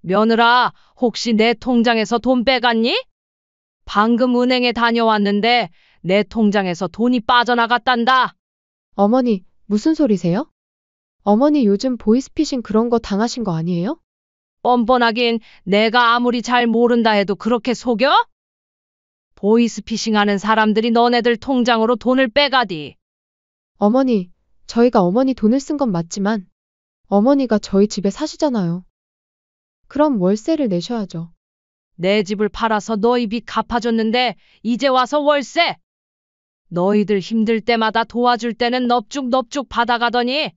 며느라, 혹시 내 통장에서 돈 빼갔니? 방금 은행에 다녀왔는데 내 통장에서 돈이 빠져나갔단다. 어머니, 무슨 소리세요? 어머니 요즘 보이스피싱 그런 거 당하신 거 아니에요? 뻔뻔하긴 내가 아무리 잘 모른다 해도 그렇게 속여? 보이스피싱 하는 사람들이 너네들 통장으로 돈을 빼가디. 어머니, 저희가 어머니 돈을 쓴 건 맞지만 어머니가 저희 집에 사시잖아요. 그럼 월세를 내셔야죠. 내 집을 팔아서 너희 빚 갚아줬는데 이제 와서 월세? 너희들 힘들 때마다 도와줄 때는 넙죽넙죽 받아가더니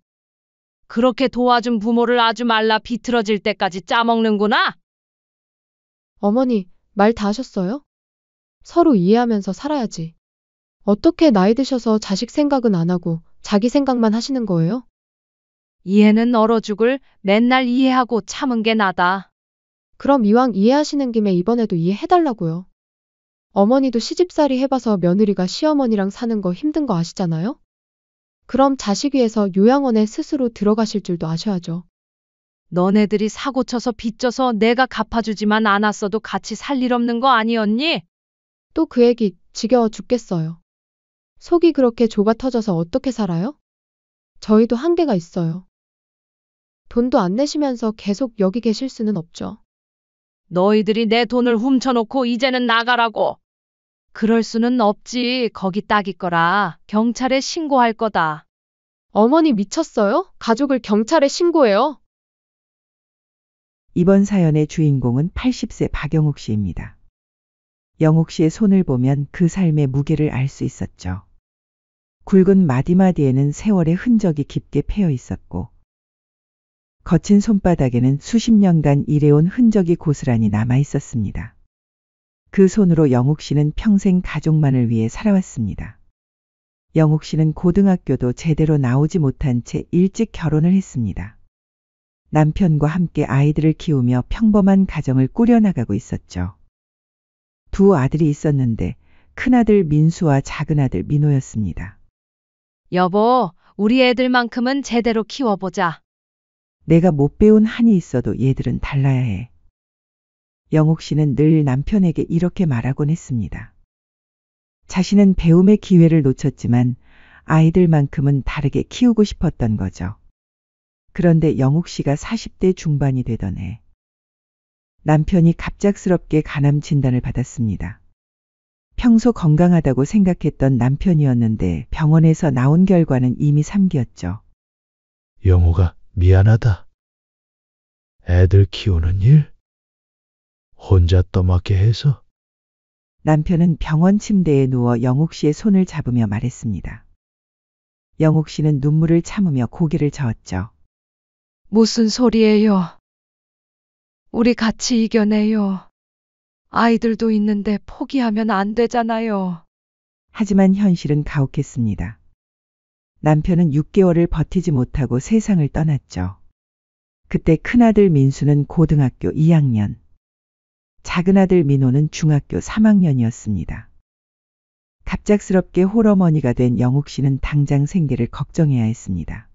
그렇게 도와준 부모를 아주 말라 비틀어질 때까지 짜먹는구나? 어머니, 말 다 하셨어요? 서로 이해하면서 살아야지. 어떻게 나이 드셔서 자식 생각은 안 하고 자기 생각만 하시는 거예요? 이해는 얼어 죽을 맨날 이해하고 참은 게 나다. 그럼 이왕 이해하시는 김에 이번에도 이해해달라고요. 어머니도 시집살이 해봐서 며느리가 시어머니랑 사는 거 힘든 거 아시잖아요? 그럼 자식 위해서 요양원에 스스로 들어가실 줄도 아셔야죠. 너네들이 사고 쳐서 빚져서 내가 갚아주지만 않았어도 같이 살 일 없는 거 아니었니? 또 그 얘기 지겨워 죽겠어요. 속이 그렇게 좁아 터져서 어떻게 살아요? 저희도 한계가 있어요. 돈도 안 내시면서 계속 여기 계실 수는 없죠. 너희들이 내 돈을 훔쳐놓고 이제는 나가라고. 그럴 수는 없지. 거기 딱이 거라. 경찰에 신고할 거다. 어머니 미쳤어요? 가족을 경찰에 신고해요? 이번 사연의 주인공은 80세 박영옥 씨입니다. 영옥 씨의 손을 보면 그 삶의 무게를 알 수 있었죠. 굵은 마디마디에는 세월의 흔적이 깊게 패여 있었고, 거친 손바닥에는 수십 년간 일해온 흔적이 고스란히 남아 있었습니다. 그 손으로 영옥 씨는 평생 가족만을 위해 살아왔습니다. 영옥 씨는 고등학교도 제대로 나오지 못한 채 일찍 결혼을 했습니다. 남편과 함께 아이들을 키우며 평범한 가정을 꾸려나가고 있었죠. 두 아들이 있었는데 큰아들 민수와 작은아들 민호였습니다. 여보, 우리 애들만큼은 제대로 키워보자. 내가 못 배운 한이 있어도 얘들은 달라야 해. 영옥 씨는 늘 남편에게 이렇게 말하곤 했습니다. 자신은 배움의 기회를 놓쳤지만 아이들만큼은 다르게 키우고 싶었던 거죠. 그런데 영옥 씨가 40대 중반이 되던 해, 남편이 갑작스럽게 간암 진단을 받았습니다. 평소 건강하다고 생각했던 남편이었는데 병원에서 나온 결과는 이미 3기였죠. 영호가 미안하다. 애들 키우는 일? 혼자 떠맡게 해서? 남편은 병원 침대에 누워 영옥 씨의 손을 잡으며 말했습니다. 영옥 씨는 눈물을 참으며 고개를 저었죠. 무슨 소리예요? 우리 같이 이겨내요. 아이들도 있는데 포기하면 안 되잖아요. 하지만 현실은 가혹했습니다. 남편은 6개월을 버티지 못하고 세상을 떠났죠. 그때 큰아들 민수는 고등학교 2학년, 작은아들 민호는 중학교 3학년이었습니다. 갑작스럽게 홀어머니가 된 영옥 씨는 당장 생계를 걱정해야 했습니다.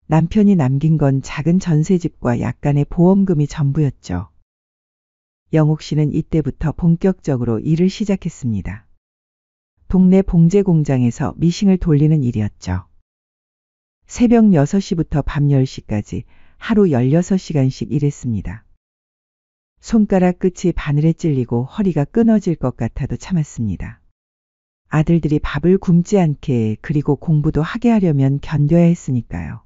남편이 남긴 건 작은 전세집과 약간의 보험금이 전부였죠. 영옥 씨는 이때부터 본격적으로 일을 시작했습니다. 동네 봉제 공장에서 미싱을 돌리는 일이었죠. 새벽 6시부터 밤 10시까지 하루 16시간씩 일했습니다. 손가락 끝이 바늘에 찔리고 허리가 끊어질 것 같아도 참았습니다. 아들들이 밥을 굶지 않게 그리고 공부도 하게 하려면 견뎌야 했으니까요.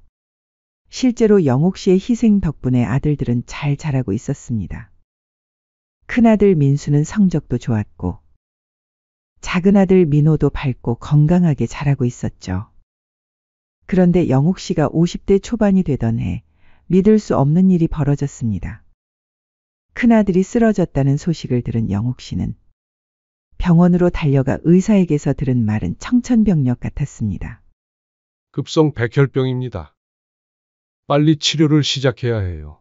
실제로 영옥 씨의 희생 덕분에 아들들은 잘 자라고 있었습니다. 큰아들 민수는 성적도 좋았고 작은아들 민호도 밝고 건강하게 자라고 있었죠. 그런데 영옥 씨가 50대 초반이 되던 해 믿을 수 없는 일이 벌어졌습니다. 큰아들이 쓰러졌다는 소식을 들은 영옥 씨는 병원으로 달려가 의사에게서 들은 말은 청천벽력 같았습니다. 급성 백혈병입니다. 빨리 치료를 시작해야 해요.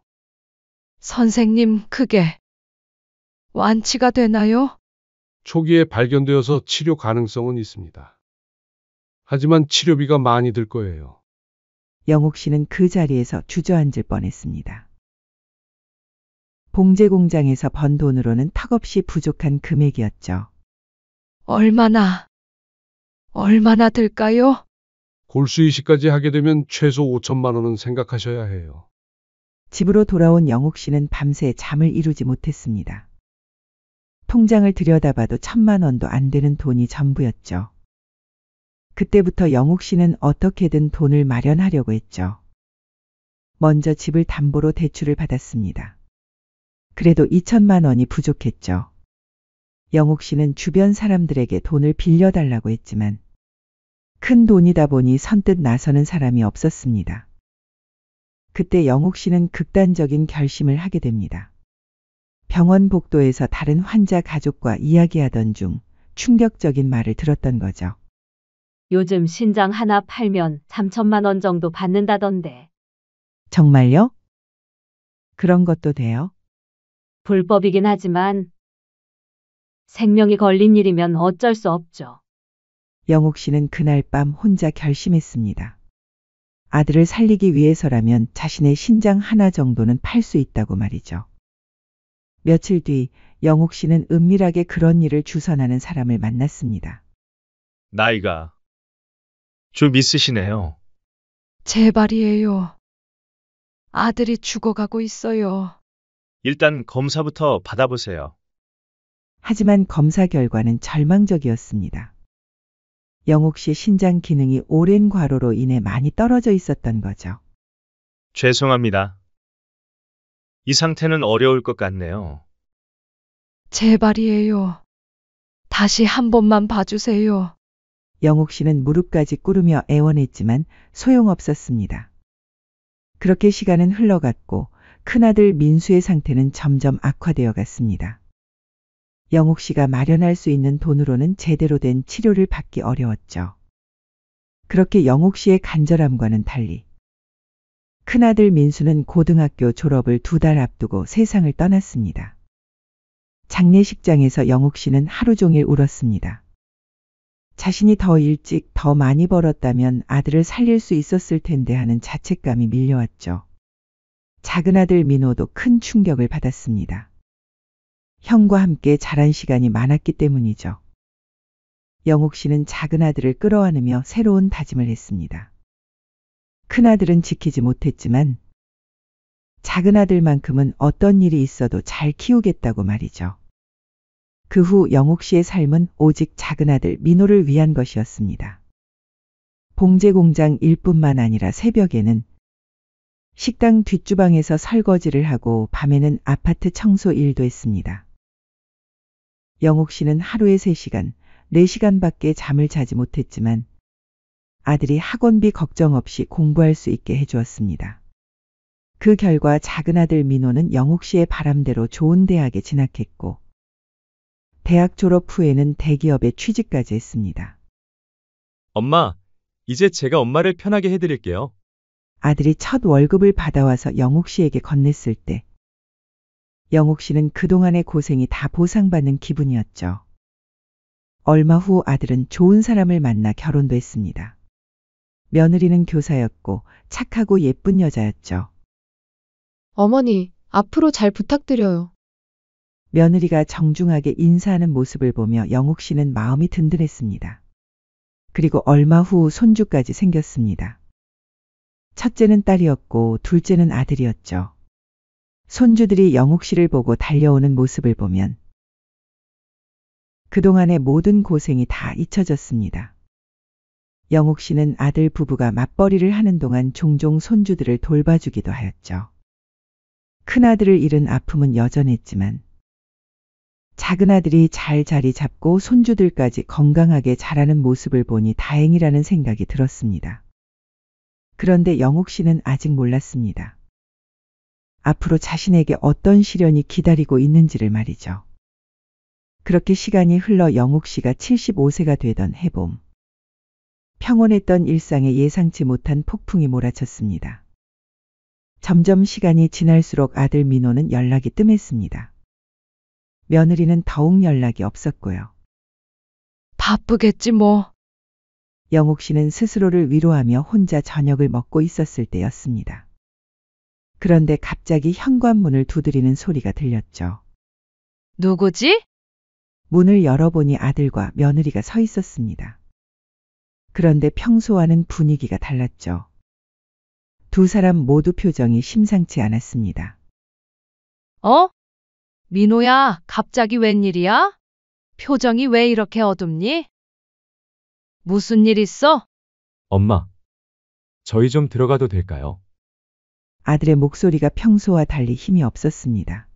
선생님, 그게 완치가 되나요? 초기에 발견되어서 치료 가능성은 있습니다. 하지만 치료비가 많이 들 거예요. 영옥 씨는 그 자리에서 주저앉을 뻔했습니다. 봉제 공장에서 번 돈으로는 턱없이 부족한 금액이었죠. 얼마나 들까요? 골수이식까지 하게 되면 최소 5천만 원은 생각하셔야 해요. 집으로 돌아온 영옥 씨는 밤새 잠을 이루지 못했습니다. 통장을 들여다봐도 1,000만 원도 안 되는 돈이 전부였죠. 그때부터 영옥 씨는 어떻게든 돈을 마련하려고 했죠. 먼저 집을 담보로 대출을 받았습니다. 그래도 2천만 원이 부족했죠. 영옥 씨는 주변 사람들에게 돈을 빌려달라고 했지만 큰 돈이다 보니 선뜻 나서는 사람이 없었습니다. 그때 영옥 씨는 극단적인 결심을 하게 됩니다. 병원 복도에서 다른 환자 가족과 이야기하던 중 충격적인 말을 들었던 거죠. 요즘 신장 하나 팔면 3천만 원 정도 받는다던데. 정말요? 그런 것도 돼요? 불법이긴 하지만 생명이 걸린 일이면 어쩔 수 없죠. 영옥 씨는 그날 밤 혼자 결심했습니다. 아들을 살리기 위해서라면 자신의 신장 하나 정도는 팔 수 있다고 말이죠. 며칠 뒤 영옥 씨는 은밀하게 그런 일을 주선하는 사람을 만났습니다. 나이가 좀 있으시네요. 제발이에요. 아들이 죽어가고 있어요. 일단 검사부터 받아보세요. 하지만 검사 결과는 절망적이었습니다. 영옥 씨 신장 기능이 오랜 과로로 인해 많이 떨어져 있었던 거죠. 죄송합니다. 이 상태는 어려울 것 같네요. 제발이에요. 다시 한 번만 봐주세요. 영옥 씨는 무릎까지 꿇으며 애원했지만 소용없었습니다. 그렇게 시간은 흘러갔고 큰아들 민수의 상태는 점점 악화되어 갔습니다. 영옥 씨가 마련할 수 있는 돈으로는 제대로 된 치료를 받기 어려웠죠. 그렇게 영옥 씨의 간절함과는 달리 큰아들 민수는 고등학교 졸업을 2달 앞두고 세상을 떠났습니다. 장례식장에서 영옥 씨는 하루 종일 울었습니다. 자신이 더 일찍 더 많이 벌었다면 아들을 살릴 수 있었을 텐데 하는 자책감이 밀려왔죠. 작은아들 민호도 큰 충격을 받았습니다. 형과 함께 자란 시간이 많았기 때문이죠. 영옥 씨는 작은아들을 끌어안으며 새로운 다짐을 했습니다. 큰아들은 지키지 못했지만 작은아들만큼은 어떤 일이 있어도 잘 키우겠다고 말이죠. 그 후 영옥 씨의 삶은 오직 작은아들 민호를 위한 것이었습니다. 봉제 공장 일뿐만 아니라 새벽에는 식당 뒷주방에서 설거지를 하고 밤에는 아파트 청소 일도 했습니다. 영옥 씨는 하루에 3시간, 4시간밖에 잠을 자지 못했지만 아들이 학원비 걱정 없이 공부할 수 있게 해주었습니다. 그 결과 작은아들 민호는 영옥 씨의 바람대로 좋은 대학에 진학했고 대학 졸업 후에는 대기업에 취직까지 했습니다. 엄마, 이제 제가 엄마를 편하게 해드릴게요. 아들이 첫 월급을 받아와서 영옥 씨에게 건넸을 때 영옥 씨는 그동안의 고생이 다 보상받는 기분이었죠. 얼마 후 아들은 좋은 사람을 만나 결혼도 했습니다. 며느리는 교사였고 착하고 예쁜 여자였죠. 어머니, 앞으로 잘 부탁드려요. 며느리가 정중하게 인사하는 모습을 보며 영옥 씨는 마음이 든든했습니다. 그리고 얼마 후 손주까지 생겼습니다. 첫째는 딸이었고 둘째는 아들이었죠. 손주들이 영옥 씨를 보고 달려오는 모습을 보면 그동안의 모든 고생이 다 잊혀졌습니다. 영옥 씨는 아들 부부가 맞벌이를 하는 동안 종종 손주들을 돌봐주기도 하였죠. 큰아들을 잃은 아픔은 여전했지만 작은아들이 잘 자리 잡고 손주들까지 건강하게 자라는 모습을 보니 다행이라는 생각이 들었습니다. 그런데 영옥 씨는 아직 몰랐습니다. 앞으로 자신에게 어떤 시련이 기다리고 있는지를 말이죠. 그렇게 시간이 흘러 영옥 씨가 75세가 되던 해봄. 평온했던 일상에 예상치 못한 폭풍이 몰아쳤습니다. 점점 시간이 지날수록 아들 민호는 연락이 뜸했습니다. 며느리는 더욱 연락이 없었고요. 바쁘겠지 뭐. 영옥 씨는 스스로를 위로하며 혼자 저녁을 먹고 있었을 때였습니다. 그런데 갑자기 현관문을 두드리는 소리가 들렸죠. 누구지? 문을 열어보니 아들과 며느리가 서 있었습니다. 그런데 평소와는 분위기가 달랐죠. 두 사람 모두 표정이 심상치 않았습니다. 어? 민호야, 갑자기 웬일이야? 표정이 왜 이렇게 어둡니? 무슨 일 있어? 엄마, 저희 좀 들어가도 될까요? 아들의 목소리가 평소와 달리 힘이 없었습니다.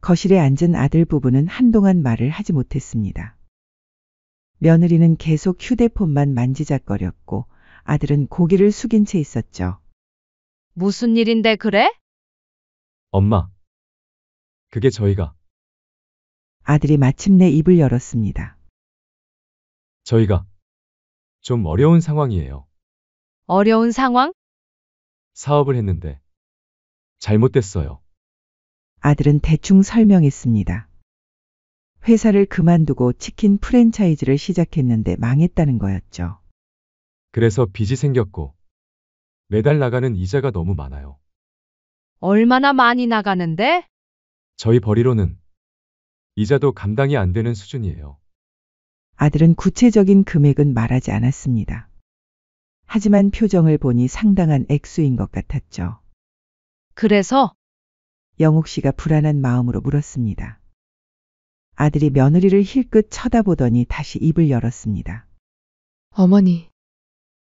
거실에 앉은 아들 부부는 한동안 말을 하지 못했습니다. 며느리는 계속 휴대폰만 만지작거렸고 아들은 고개를 숙인 채 있었죠. 무슨 일인데 그래? 엄마, 그게 저희가 아들이 마침내 입을 열었습니다. 좀 어려운 상황이에요. 어려운 상황? 사업을 했는데 잘못됐어요. 아들은 대충 설명했습니다. 회사를 그만두고 치킨 프랜차이즈를 시작했는데 망했다는 거였죠. 그래서 빚이 생겼고 매달 나가는 이자가 너무 많아요. 얼마나 많이 나가는데? 저희 벌이로는 이자도 감당이 안 되는 수준이에요. 아들은 구체적인 금액은 말하지 않았습니다. 하지만 표정을 보니 상당한 액수인 것 같았죠. 그래서 영옥 씨가 불안한 마음으로 물었습니다. 아들이 며느리를 힐끗 쳐다보더니 다시 입을 열었습니다. 어머니,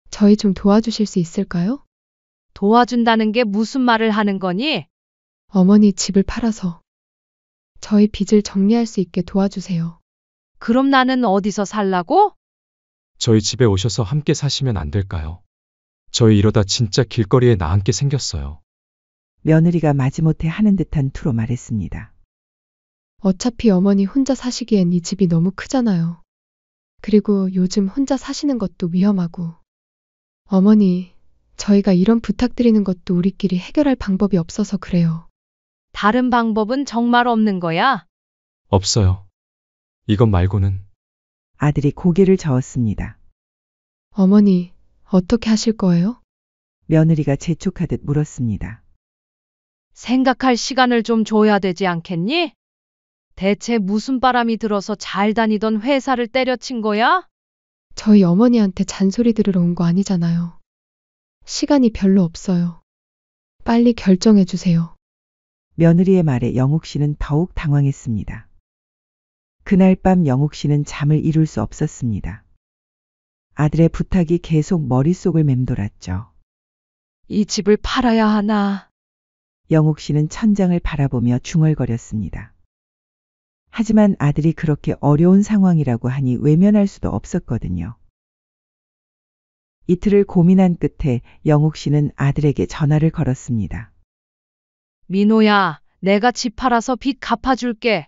저희 좀 도와주실 수 있을까요? 도와준다는 게 무슨 말을 하는 거니? 어머니 집을 팔아서 저희 빚을 정리할 수 있게 도와주세요. 그럼 나는 어디서 살라고? 저희 집에 오셔서 함께 사시면 안 될까요? 저희 이러다 진짜 길거리에 나앉게 생겼어요. 며느리가 마지못해 하는 듯한 투로 말했습니다. 어차피 어머니 혼자 사시기엔 이 집이 너무 크잖아요. 그리고 요즘 혼자 사시는 것도 위험하고. 어머니, 저희가 이런 부탁드리는 것도 우리끼리 해결할 방법이 없어서 그래요. 다른 방법은 정말 없는 거야? 없어요. 이것 말고는. 아들이 고개를 저었습니다. 어머니, 어떻게 하실 거예요? 며느리가 재촉하듯 물었습니다. 생각할 시간을 좀 줘야 되지 않겠니? 대체 무슨 바람이 들어서 잘 다니던 회사를 때려친 거야? 저희 어머니한테 잔소리 들으러 온 거 아니잖아요. 시간이 별로 없어요. 빨리 결정해 주세요. 며느리의 말에 영옥 씨는 더욱 당황했습니다. 그날 밤 영옥 씨는 잠을 이룰 수 없었습니다. 아들의 부탁이 계속 머릿속을 맴돌았죠. 이 집을 팔아야 하나? 영옥 씨는 천장을 바라보며 중얼거렸습니다. 하지만 아들이 그렇게 어려운 상황이라고 하니 외면할 수도 없었거든요. 이틀을 고민한 끝에 영옥 씨는 아들에게 전화를 걸었습니다. 민호야, 내가 집 팔아서 빚 갚아줄게.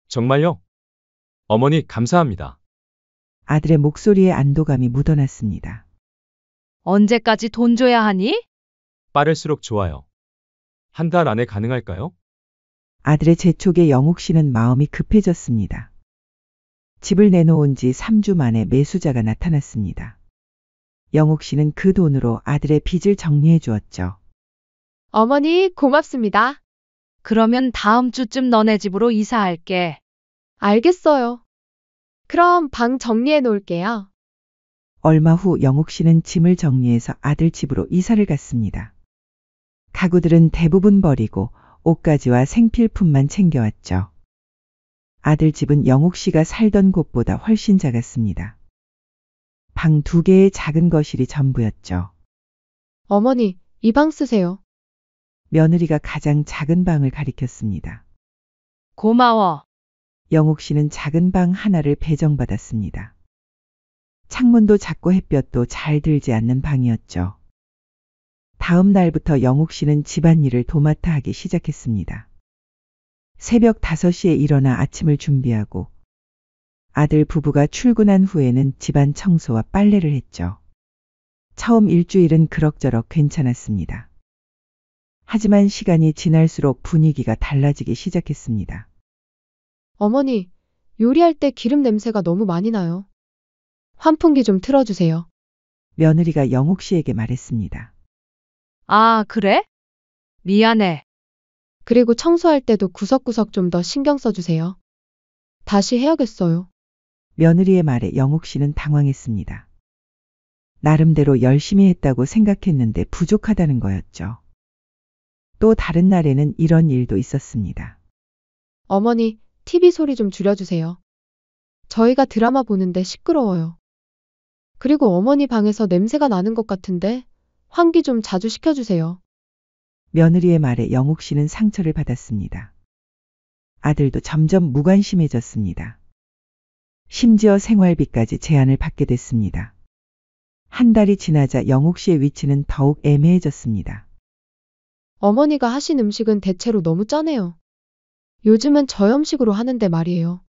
정말요? 어머니 감사합니다. 아들의 목소리에 안도감이 묻어났습니다. 언제까지 돈 줘야 하니? 빠를수록 좋아요. 한 달 안에 가능할까요? 아들의 재촉에 영옥 씨는 마음이 급해졌습니다. 집을 내놓은 지 3주 만에 매수자가 나타났습니다. 영옥 씨는 그 돈으로 아들의 빚을 정리해 주었죠. 어머니, 고맙습니다. 그러면 다음 주쯤 너네 집으로 이사할게. 알겠어요. 그럼 방 정리해 놓을게요. 얼마 후 영옥 씨는 짐을 정리해서 아들 집으로 이사를 갔습니다. 가구들은 대부분 버리고 옷가지와 생필품만 챙겨왔죠. 아들 집은 영옥 씨가 살던 곳보다 훨씬 작았습니다. 방 2개의 작은 거실이 전부였죠. 어머니, 이 방 쓰세요. 며느리가 가장 작은 방을 가리켰습니다. 고마워. 영옥 씨는 작은 방 하나를 배정받았습니다. 창문도 작고 햇볕도 잘 들지 않는 방이었죠. 다음 날부터 영옥 씨는 집안일을 도맡아 하기 시작했습니다. 새벽 5시에 일어나 아침을 준비하고 아들 부부가 출근한 후에는 집안 청소와 빨래를 했죠. 처음 일주일은 그럭저럭 괜찮았습니다. 하지만 시간이 지날수록 분위기가 달라지기 시작했습니다. 어머니, 요리할 때 기름 냄새가 너무 많이 나요. 환풍기 좀 틀어주세요. 며느리가 영옥 씨에게 말했습니다. 아, 그래? 미안해. 그리고 청소할 때도 구석구석 좀 더 신경 써주세요. 다시 해야겠어요. 며느리의 말에 영옥 씨는 당황했습니다. 나름대로 열심히 했다고 생각했는데 부족하다는 거였죠. 또 다른 날에는 이런 일도 있었습니다. 어머니, TV 소리 좀 줄여주세요. 저희가 드라마 보는데 시끄러워요. 그리고 어머니 방에서 냄새가 나는 것 같은데 환기 좀 자주 시켜주세요. 며느리의 말에 영옥 씨는 상처를 받았습니다. 아들도 점점 무관심해졌습니다. 심지어 생활비까지 제한을 받게 됐습니다. 한 달이 지나자 영옥 씨의 위치는 더욱 애매해졌습니다. 어머니가 하신 음식은 대체로 너무 짜네요. 요즘은 저염식으로 하는데 말이에요.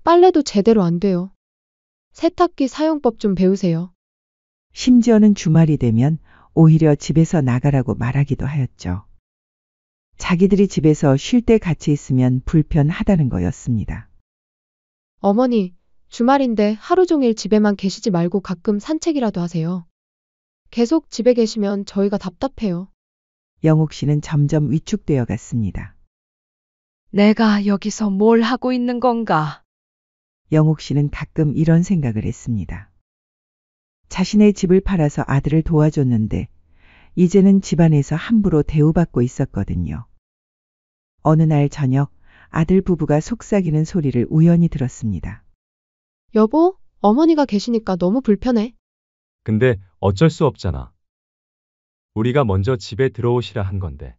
빨래도 제대로 안 돼요. 세탁기 사용법 좀 배우세요. 심지어는 주말이 되면 오히려 집에서 나가라고 말하기도 하였죠. 자기들이 집에서 쉴 때 같이 있으면 불편하다는 거였습니다. 어머니, 주말인데 하루 종일 집에만 계시지 말고 가끔 산책이라도 하세요. 계속 집에 계시면 저희가 답답해요. 영옥 씨는 점점 위축되어 갔습니다. 내가 여기서 뭘 하고 있는 건가? 영옥 씨는 가끔 이런 생각을 했습니다. 자신의 집을 팔아서 아들을 도와줬는데 이제는 집안에서 함부로 대우받고 있었거든요. 어느 날 저녁 아들 부부가 속삭이는 소리를 우연히 들었습니다. 여보, 어머니가 계시니까 너무 불편해. 근데 어쩔 수 없잖아. 우리가 먼저 집에 들어오시라 한 건데.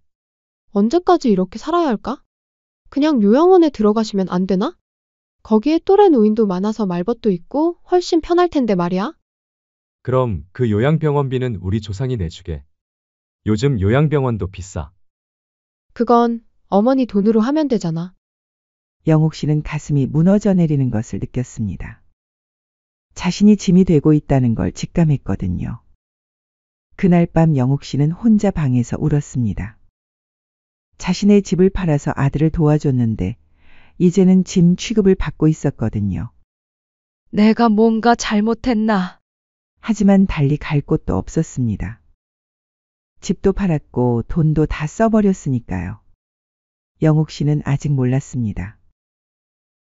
언제까지 이렇게 살아야 할까? 그냥 요양원에 들어가시면 안 되나? 거기에 또래 노인도 많아서 말벗도 있고 훨씬 편할 텐데 말이야. 그럼 그 요양병원비는 우리 조상이 내주게. 요즘 요양병원도 비싸. 그건 어머니 돈으로 하면 되잖아. 영옥 씨는 가슴이 무너져 내리는 것을 느꼈습니다. 자신이 짐이 되고 있다는 걸 직감했거든요. 그날 밤 영옥 씨는 혼자 방에서 울었습니다. 자신의 집을 팔아서 아들을 도와줬는데 이제는 짐 취급을 받고 있었거든요. 내가 뭔가 잘못했나? 하지만 달리 갈 곳도 없었습니다. 집도 팔았고 돈도 다 써버렸으니까요. 영옥 씨는 아직 몰랐습니다.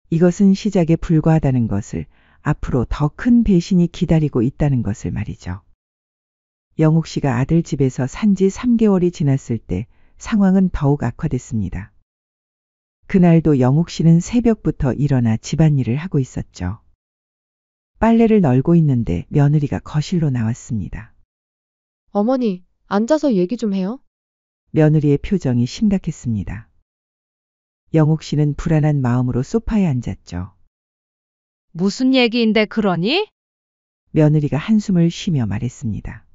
이것은 시작에 불과하다는 것을, 앞으로 더 큰 배신이 기다리고 있다는 것을 말이죠. 영옥 씨가 아들 집에서 산지 3개월이 지났을 때 상황은 더욱 악화됐습니다. 그날도 영옥 씨는 새벽부터 일어나 집안일을 하고 있었죠. 빨래를 널고 있는데 며느리가 거실로 나왔습니다. 어머니, 앉아서 얘기 좀 해요. 며느리의 표정이 심각했습니다. 영옥 씨는 불안한 마음으로 소파에 앉았죠. 무슨 얘기인데 그러니? 며느리가 한숨을 쉬며 말했습니다.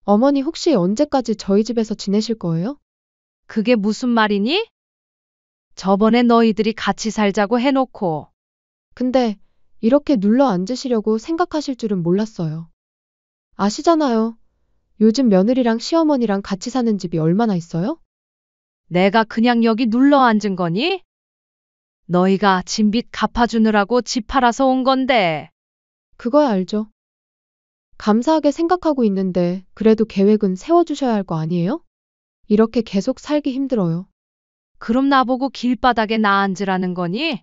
어머니 혹시 언제까지 저희 집에서 지내실 거예요? 그게 무슨 말이니? 저번에 너희들이 같이 살자고 해놓고. 근데 이렇게 눌러 앉으시려고 생각하실 줄은 몰랐어요. 아시잖아요. 요즘 며느리랑 시어머니랑 같이 사는 집이 얼마나 있어요? 내가 그냥 여기 눌러 앉은 거니? 너희가 짐빚 갚아주느라고 집 팔아서 온 건데. 그거야 알죠. 감사하게 생각하고 있는데 그래도 계획은 세워주셔야 할 거 아니에요? 이렇게 계속 살기 힘들어요. 그럼 나보고 길바닥에 나 앉으라는 거니?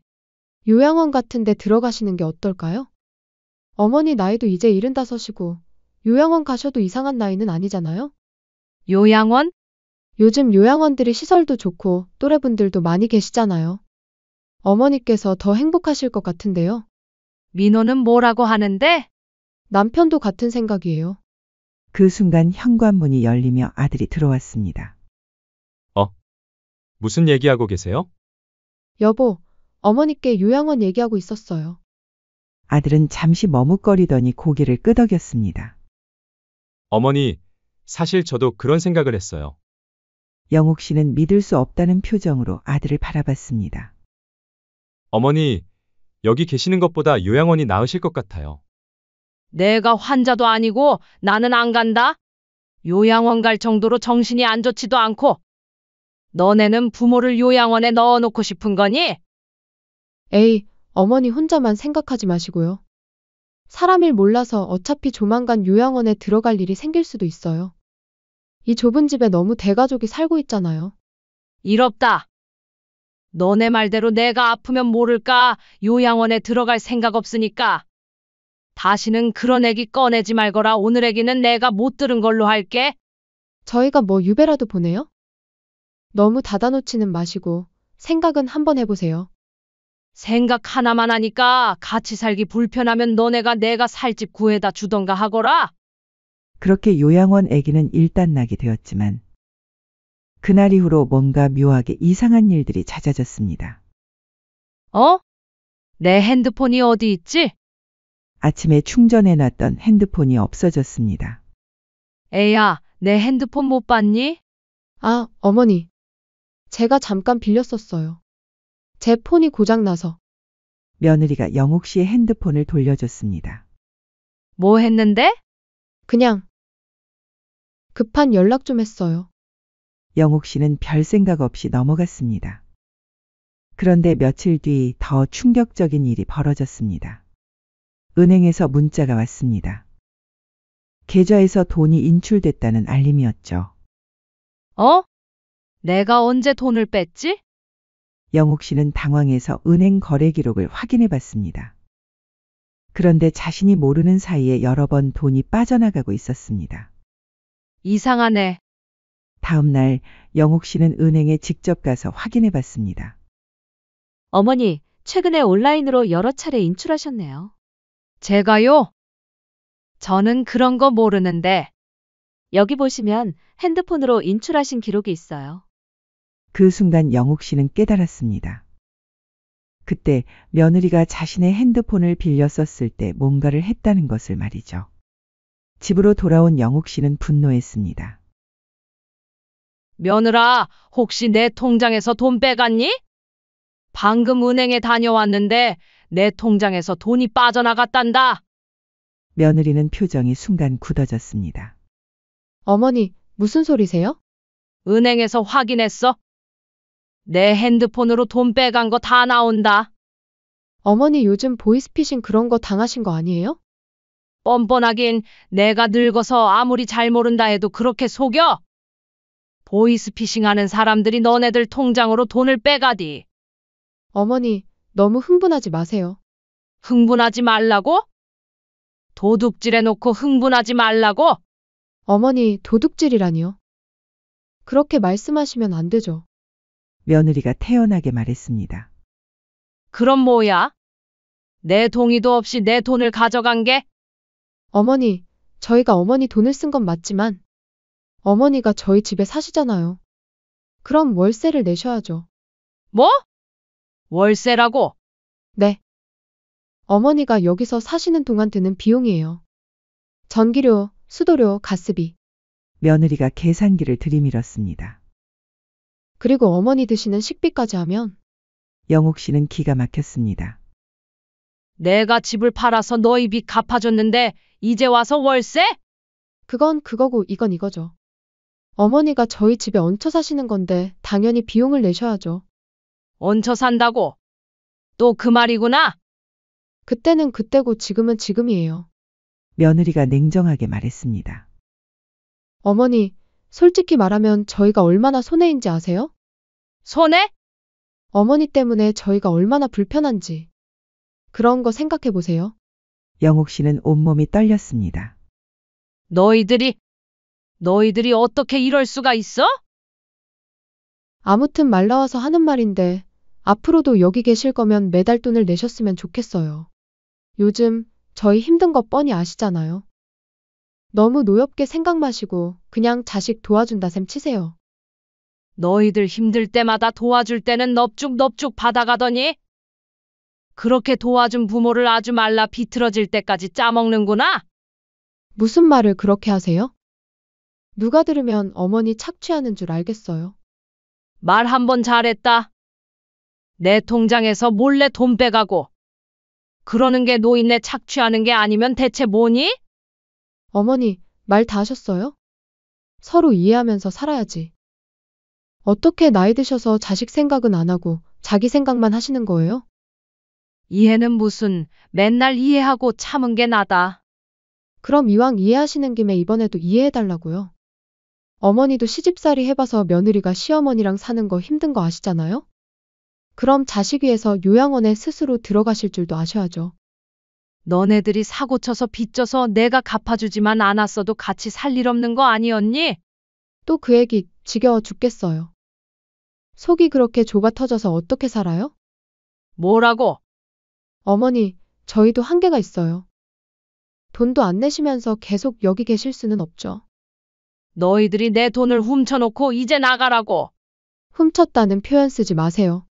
요양원 같은 데 들어가시는 게 어떨까요? 어머니 나이도 이제 75이고 요양원 가셔도 이상한 나이는 아니잖아요? 요양원? 요즘 요양원들이 시설도 좋고 또래분들도 많이 계시잖아요. 어머니께서 더 행복하실 것 같은데요. 민호는 뭐라고 하는데? 남편도 같은 생각이에요. 그 순간 현관문이 열리며 아들이 들어왔습니다. 무슨 얘기하고 계세요? 여보, 어머니께 요양원 얘기하고 있었어요. 아들은 잠시 머뭇거리더니 고개를 끄덕였습니다. 어머니, 사실 저도 그런 생각을 했어요. 영옥 씨는 믿을 수 없다는 표정으로 아들을 바라봤습니다. 어머니, 여기 계시는 것보다 요양원이 나으실 것 같아요. 내가 환자도 아니고 나는 안 간다? 요양원 갈 정도로 정신이 안 좋지도 않고. 너네는 부모를 요양원에 넣어놓고 싶은 거니? 에이, 어머니 혼자만 생각하지 마시고요. 사람 일 몰라서 어차피 조만간 요양원에 들어갈 일이 생길 수도 있어요. 이 좁은 집에 너무 대가족이 살고 있잖아요. 이롭다. 너네 말대로 내가 아프면 모를까 요양원에 들어갈 생각 없으니까. 다시는 그런 얘기 꺼내지 말거라. 오늘 얘기는 내가 못 들은 걸로 할게. 저희가 뭐 유배라도 보내요? 너무 닫아놓지는 마시고 생각은 한번 해보세요. 생각 하나만 하니까 같이 살기 불편하면 너네가 내가 살 집 구해다 주던가 하거라. 그렇게 요양원 아기는 일단락이 되었지만 그날 이후로 뭔가 묘하게 이상한 일들이 잦아졌습니다. 어? 내 핸드폰이 어디 있지? 아침에 충전해놨던 핸드폰이 없어졌습니다. 애야, 내 핸드폰 못 봤니? 아, 어머니. 제가 잠깐 빌렸었어요. 제 폰이 고장나서. 며느리가 영옥 씨의 핸드폰을 돌려줬습니다. 뭐 했는데? 그냥 급한 연락 좀 했어요. 영옥 씨는 별 생각 없이 넘어갔습니다. 그런데 며칠 뒤 더 충격적인 일이 벌어졌습니다. 은행에서 문자가 왔습니다. 계좌에서 돈이 인출됐다는 알림이었죠. 어? 내가 언제 돈을 뺐지? 영옥 씨는 당황해서 은행 거래 기록을 확인해 봤습니다. 그런데 자신이 모르는 사이에 여러 번 돈이 빠져나가고 있었습니다. 이상하네. 다음 날 영옥 씨는 은행에 직접 가서 확인해 봤습니다. 어머니, 최근에 온라인으로 여러 차례 인출하셨네요. 제가요? 저는 그런 거 모르는데. 여기 보시면 핸드폰으로 인출하신 기록이 있어요. 그 순간 영옥 씨는 깨달았습니다. 그때 며느리가 자신의 핸드폰을 빌려 썼을 때 뭔가를 했다는 것을 말이죠. 집으로 돌아온 영옥 씨는 분노했습니다. 며느라, 혹시 내 통장에서 돈 빼갔니? 방금 은행에 다녀왔는데 내 통장에서 돈이 빠져나갔단다. 며느리는 표정이 순간 굳어졌습니다. 어머니, 무슨 소리세요? 은행에서 확인했어. 내 핸드폰으로 돈 빼간 거 다 나온다. 어머니 요즘 보이스피싱 그런 거 당하신 거 아니에요? 뻔뻔하긴 내가 늙어서 아무리 잘 모른다 해도 그렇게 속여? 보이스피싱 하는 사람들이 너네들 통장으로 돈을 빼가디. 어머니, 너무 흥분하지 마세요. 흥분하지 말라고? 도둑질해놓고 흥분하지 말라고? 어머니, 도둑질이라니요. 그렇게 말씀하시면 안 되죠. 며느리가 태연하게 말했습니다. 그럼 뭐야? 내 동의도 없이 내 돈을 가져간 게? 어머니, 저희가 어머니 돈을 쓴 건 맞지만 어머니가 저희 집에 사시잖아요. 그럼 월세를 내셔야죠. 뭐? 월세라고? 네. 어머니가 여기서 사시는 동안 드는 비용이에요. 전기료, 수도료, 가스비. 며느리가 계산기를 들이밀었습니다. 그리고 어머니 드시는 식비까지 하면 영옥 씨는 기가 막혔습니다. 내가 집을 팔아서 너희 빚 갚아줬는데 이제 와서 월세? 그건 그거고 이건 이거죠. 어머니가 저희 집에 얹혀 사시는 건데 당연히 비용을 내셔야죠. 얹혀 산다고? 또 그 말이구나? 그때는 그때고 지금은 지금이에요. 며느리가 냉정하게 말했습니다. 어머니, 솔직히 말하면 저희가 얼마나 손해인지 아세요? 손해? 어머니 때문에 저희가 얼마나 불편한지. 그런 거 생각해 보세요. 영옥 씨는 온몸이 떨렸습니다. 너희들이 어떻게 이럴 수가 있어? 아무튼 말 나와서 하는 말인데 앞으로도 여기 계실 거면 매달 돈을 내셨으면 좋겠어요. 요즘 저희 힘든 거 뻔히 아시잖아요. 너무 노엽게 생각 마시고 그냥 자식 도와준다 셈 치세요. 너희들 힘들 때마다 도와줄 때는 넙죽 받아가더니 그렇게 도와준 부모를 아주 말라 비틀어질 때까지 짜먹는구나. 무슨 말을 그렇게 하세요? 누가 들으면 어머니 착취하는 줄 알겠어요. 말 한 번 잘했다. 내 통장에서 몰래 돈 빼가고 그러는 게 노인네 착취하는 게 아니면 대체 뭐니? 어머니, 말 다 하셨어요? 서로 이해하면서 살아야지. 어떻게 나이 드셔서 자식 생각은 안 하고 자기 생각만 하시는 거예요? 이해는 무슨 맨날 이해하고 참은 게 나다. 그럼 이왕 이해하시는 김에 이번에도 이해해달라고요. 어머니도 시집살이 해봐서 며느리가 시어머니랑 사는 거 힘든 거 아시잖아요? 그럼 자식 위해서 요양원에 스스로 들어가실 줄도 아셔야죠. 너네들이 사고 쳐서 빚져서 내가 갚아주지만 않았어도 같이 살 일 없는 거 아니었니? 또 그 얘기 지겨워 죽겠어요. 속이 그렇게 좁아 터져서 어떻게 살아요? 뭐라고? 어머니, 저희도 한계가 있어요. 돈도 안 내시면서 계속 여기 계실 수는 없죠. 너희들이 내 돈을 훔쳐놓고 이제 나가라고. 훔쳤다는 표현 쓰지 마세요.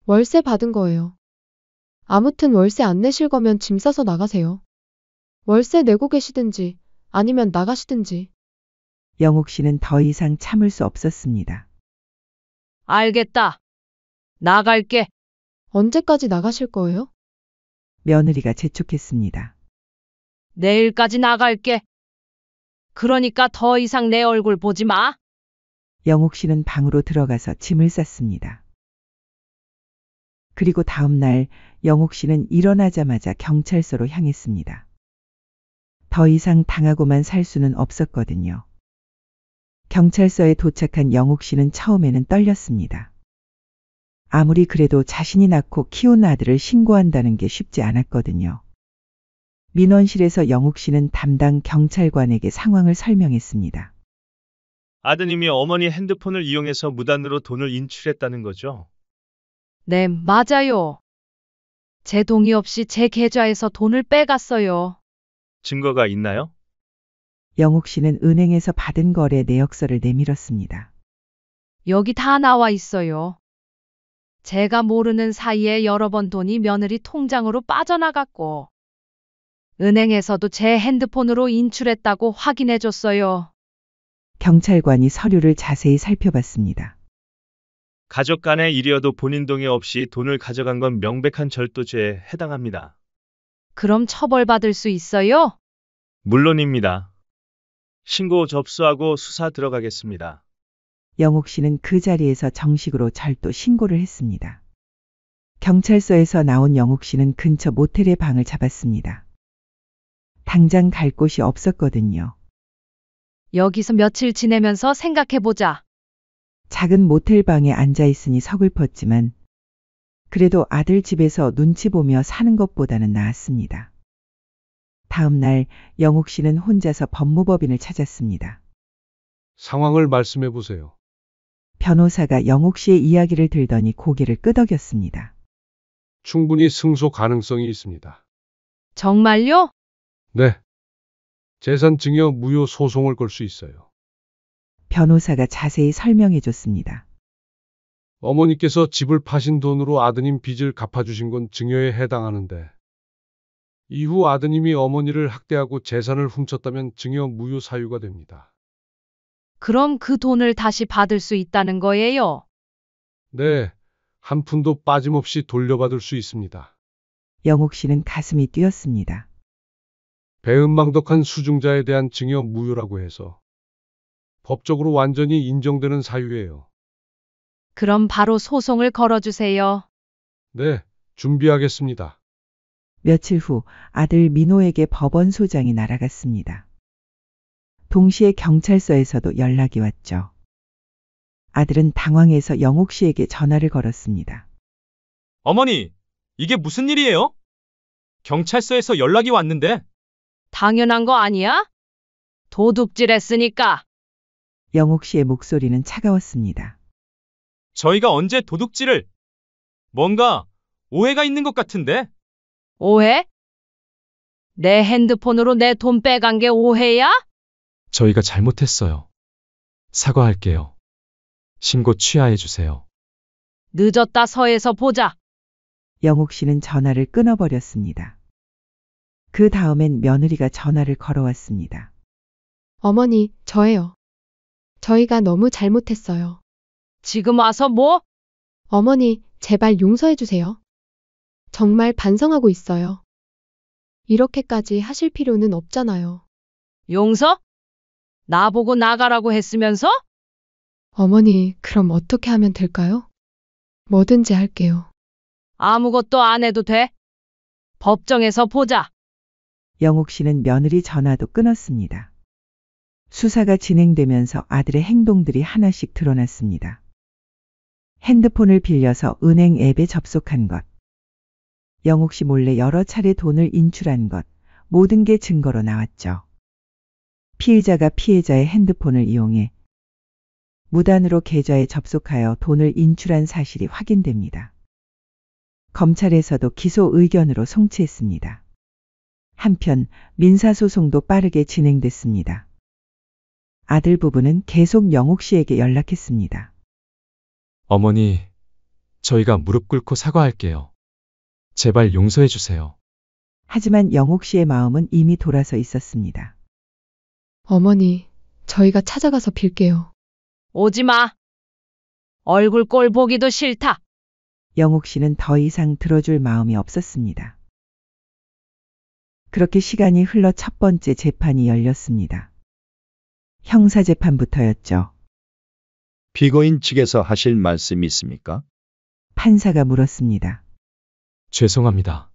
월세 받은 거예요. 아무튼 월세 안 내실 거면 짐 싸서 나가세요. 월세 내고 계시든지 아니면 나가시든지. 영옥 씨는 더 이상 참을 수 없었습니다. 알겠다. 나갈게. 언제까지 나가실 거예요? 며느리가 재촉했습니다. 내일까지 나갈게. 그러니까 더 이상 내 얼굴 보지 마. 영옥 씨는 방으로 들어가서 짐을 쌌습니다. 그리고 다음 날 영옥 씨는 일어나자마자 경찰서로 향했습니다. 더 이상 당하고만 살 수는 없었거든요. 경찰서에 도착한 영옥 씨는 처음에는 떨렸습니다. 아무리 그래도 자신이 낳고 키운 아들을 신고한다는 게 쉽지 않았거든요. 민원실에서 영옥 씨는 담당 경찰관에게 상황을 설명했습니다. 아드님이 어머니 핸드폰을 이용해서 무단으로 돈을 인출했다는 거죠? 네, 맞아요. 제 동의 없이 제 계좌에서 돈을 빼갔어요. 증거가 있나요? 영옥 씨는 은행에서 받은 거래 내역서를 내밀었습니다. 여기 다 나와 있어요. 제가 모르는 사이에 여러 번 돈이 며느리 통장으로 빠져나갔고, 은행에서도 제 핸드폰으로 인출했다고 확인해 줬어요. 경찰관이 서류를 자세히 살펴봤습니다. 가족 간의 일이어도 본인 동의 없이 돈을 가져간 건 명백한 절도죄에 해당합니다. 그럼 처벌받을 수 있어요? 물론입니다. 신고 접수하고 수사 들어가겠습니다. 영옥 씨는 그 자리에서 정식으로 절도 신고를 했습니다. 경찰서에서 나온 영옥 씨는 근처 모텔의 방을 잡았습니다. 당장 갈 곳이 없었거든요. 여기서 며칠 지내면서 생각해보자. 작은 모텔 방에 앉아 있으니 서글펐지만 그래도 아들 집에서 눈치 보며 사는 것보다는 나았습니다. 다음 날 영옥 씨는 혼자서 법무법인을 찾았습니다. 상황을 말씀해 보세요. 변호사가 영옥 씨의 이야기를 들더니 고개를 끄덕였습니다. 충분히 승소 가능성이 있습니다. 정말요? 네. 재산 증여 무효 소송을 걸 수 있어요. 변호사가 자세히 설명해 줬습니다. 어머니께서 집을 파신 돈으로 아드님 빚을 갚아주신 건 증여에 해당하는데, 이후 아드님이 어머니를 학대하고 재산을 훔쳤다면 증여 무효 사유가 됩니다. 그럼 그 돈을 다시 받을 수 있다는 거예요? 네, 한 푼도 빠짐없이 돌려받을 수 있습니다. 영옥 씨는 가슴이 뛰었습니다. 배은망덕한 수중자에 대한 증여 무효라고 해서 법적으로 완전히 인정되는 사유예요. 그럼 바로 소송을 걸어주세요. 네, 준비하겠습니다. 며칠 후 아들 민호에게 법원 소장이 날아갔습니다. 동시에 경찰서에서도 연락이 왔죠. 아들은 당황해서 영옥 씨에게 전화를 걸었습니다. 어머니, 이게 무슨 일이에요? 경찰서에서 연락이 왔는데. 당연한 거 아니야? 도둑질 했으니까. 영옥 씨의 목소리는 차가웠습니다. 저희가 언제 도둑질을? 뭔가 오해가 있는 것 같은데. 오해? 내 핸드폰으로 내 돈 빼간 게 오해야? 저희가 잘못했어요. 사과할게요. 신고 취하해 주세요. 늦었다 서에서 보자. 영옥 씨는 전화를 끊어버렸습니다. 그 다음엔 며느리가 전화를 걸어왔습니다. 어머니, 저예요. 저희가 너무 잘못했어요. 지금 와서 뭐? 어머니, 제발 용서해 주세요. 정말 반성하고 있어요. 이렇게까지 하실 필요는 없잖아요. 용서? 나보고 나가라고 했으면서? 어머니, 그럼 어떻게 하면 될까요? 뭐든지 할게요. 아무것도 안 해도 돼. 법정에서 보자. 영옥 씨는 며느리 전화도 끊었습니다. 수사가 진행되면서 아들의 행동들이 하나씩 드러났습니다. 핸드폰을 빌려서 은행 앱에 접속한 것, 영옥 씨 몰래 여러 차례 돈을 인출한 것, 모든 게 증거로 나왔죠. 피의자가 피해자의 핸드폰을 이용해 무단으로 계좌에 접속하여 돈을 인출한 사실이 확인됩니다. 검찰에서도 기소 의견으로 송치했습니다. 한편 민사소송도 빠르게 진행됐습니다. 아들 부부는 계속 영옥 씨에게 연락했습니다. 어머니, 저희가 무릎 꿇고 사과할게요. 제발 용서해 주세요. 하지만 영옥 씨의 마음은 이미 돌아서 있었습니다. 어머니, 저희가 찾아가서 빌게요. 오지 마. 얼굴 꼴 보기도 싫다. 영옥 씨는 더 이상 들어줄 마음이 없었습니다. 그렇게 시간이 흘러 첫 번째 재판이 열렸습니다. 형사재판부터였죠. 피고인 측에서 하실 말씀이 있습니까? 판사가 물었습니다. 죄송합니다.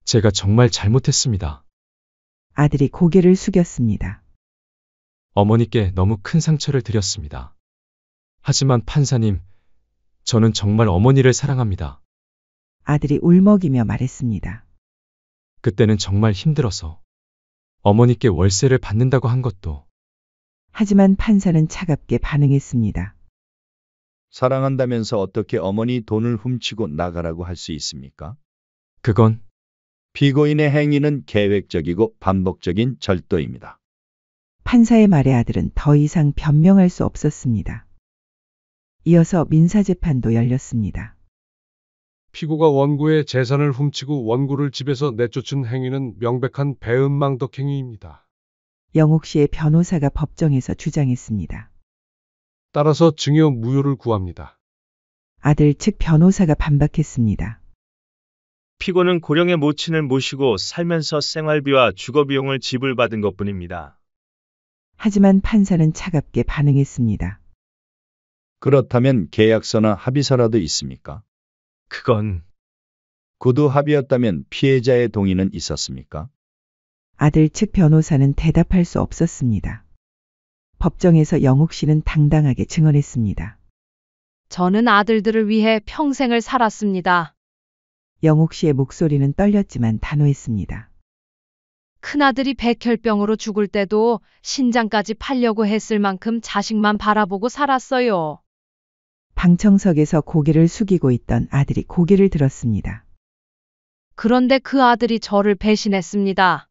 제가 정말 잘못했습니다. 아들이 고개를 숙였습니다. 어머니께 너무 큰 상처를 드렸습니다. 하지만 판사님, 저는 정말 어머니를 사랑합니다. 아들이 울먹이며 말했습니다. 그때는 정말 힘들어서 어머니께 월세를 받는다고 한 것도. 하지만 판사는 차갑게 반응했습니다. 사랑한다면서 어떻게 어머니 돈을 훔치고 나가라고 할 수 있습니까? 그건 피고인의 행위는 계획적이고 반복적인 절도입니다. 판사의 말에 아들은 더 이상 변명할 수 없었습니다. 이어서 민사재판도 열렸습니다. 피고가 원고의 재산을 훔치고 원고를 집에서 내쫓은 행위는 명백한 배은망덕 행위입니다. 영옥 씨의 변호사가 법정에서 주장했습니다. 따라서 증여 무효를 구합니다. 아들 측 변호사가 반박했습니다. 피고는 고령의 모친을 모시고 살면서 생활비와 주거비용을 지불받은 것뿐입니다. 하지만 판사는 차갑게 반응했습니다. 그렇다면 계약서나 합의서라도 있습니까? 그건 구두 합의였다면 피해자의 동의는 있었습니까? 아들 측 변호사는 대답할 수 없었습니다. 법정에서 영옥 씨는 당당하게 증언했습니다. 저는 아들들을 위해 평생을 살았습니다. 영옥 씨의 목소리는 떨렸지만 단호했습니다. 큰아들이 백혈병으로 죽을 때도 신장까지 팔려고 했을 만큼 자식만 바라보고 살았어요. 방청석에서 고개를 숙이고 있던 아들이 고개를 들었습니다. 그런데 그 아들이 저를 배신했습니다.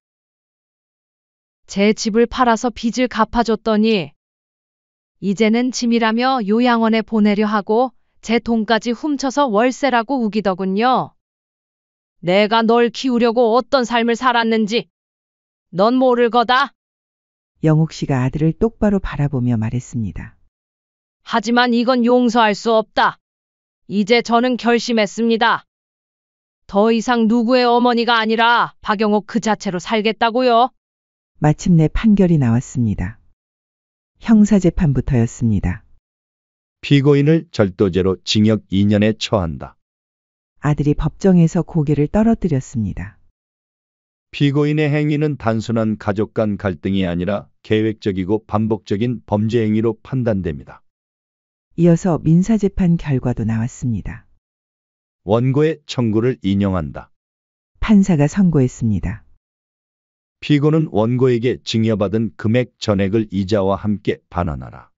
제 집을 팔아서 빚을 갚아줬더니 이제는 짐이라며 요양원에 보내려 하고 제 돈까지 훔쳐서 월세라고 우기더군요. 내가 널 키우려고 어떤 삶을 살았는지 넌 모를 거다. 영옥 씨가 아들을 똑바로 바라보며 말했습니다. 하지만 이건 용서할 수 없다. 이제 저는 결심했습니다. 더 이상 누구의 어머니가 아니라 박영옥 그 자체로 살겠다고요. 마침내 판결이 나왔습니다. 형사재판부터였습니다. 피고인을 절도죄로 징역 2년에 처한다. 아들이 법정에서 고개를 떨어뜨렸습니다. 피고인의 행위는 단순한 가족 간 갈등이 아니라 계획적이고 반복적인 범죄 행위로 판단됩니다. 이어서 민사재판 결과도 나왔습니다. 원고의 청구를 인용한다. 판사가 선고했습니다. 피고는 원고에게 증여받은 금액 전액을 이자와 함께 반환하라.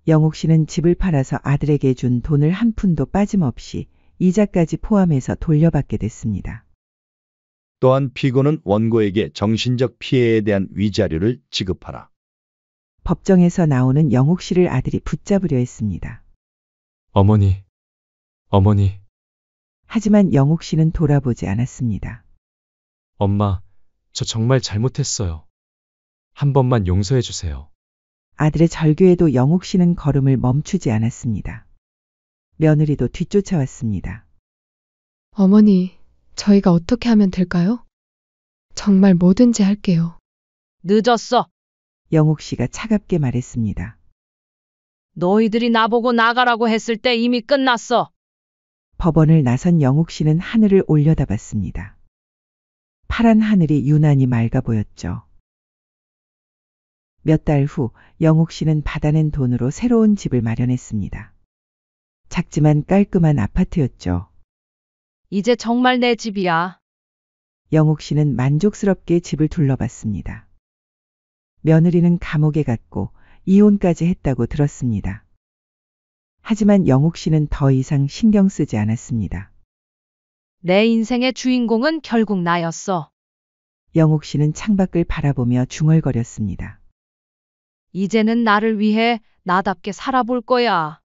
영옥 씨는 집을 팔아서 아들에게 준 돈을 한 푼도 빠짐없이 이자까지 포함해서 돌려받게 됐습니다. 또한 피고는 원고에게 정신적 피해에 대한 위자료를 지급하라. 법정에서 나오는 영옥 씨를 아들이 붙잡으려 했습니다. 어머니. 하지만 영옥 씨는 돌아보지 않았습니다. 엄마, 저 정말 잘못했어요. 한 번만 용서해 주세요. 아들의 절규에도 영옥 씨는 걸음을 멈추지 않았습니다. 며느리도 뒤쫓아왔습니다. 어머니, 저희가 어떻게 하면 될까요? 정말 뭐든지 할게요. 늦었어. 영옥 씨가 차갑게 말했습니다. 너희들이 나보고 나가라고 했을 때 이미 끝났어. 법원을 나선 영옥 씨는 하늘을 올려다봤습니다. 파란 하늘이 유난히 맑아 보였죠. 몇 달 후 영옥 씨는 받아낸 돈으로 새로운 집을 마련했습니다. 작지만 깔끔한 아파트였죠. 이제 정말 내 집이야. 영옥 씨는 만족스럽게 집을 둘러봤습니다. 며느리는 감옥에 갔고 이혼까지 했다고 들었습니다. 하지만 영옥 씨는 더 이상 신경 쓰지 않았습니다. 내 인생의 주인공은 결국 나였어. 영옥 씨는 창밖을 바라보며 중얼거렸습니다. 이제는 나를 위해 나답게 살아볼 거야.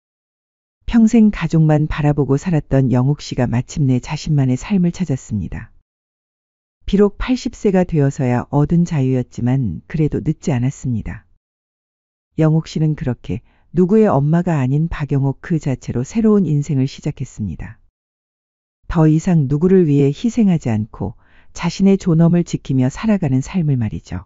평생 가족만 바라보고 살았던 영옥 씨가 마침내 자신만의 삶을 찾았습니다. 비록 80세가 되어서야 얻은 자유였지만 그래도 늦지 않았습니다. 영옥 씨는 그렇게 누구의 엄마가 아닌 박영옥 그 자체로 새로운 인생을 시작했습니다. 더 이상 누구를 위해 희생하지 않고 자신의 존엄을 지키며 살아가는 삶을 말이죠.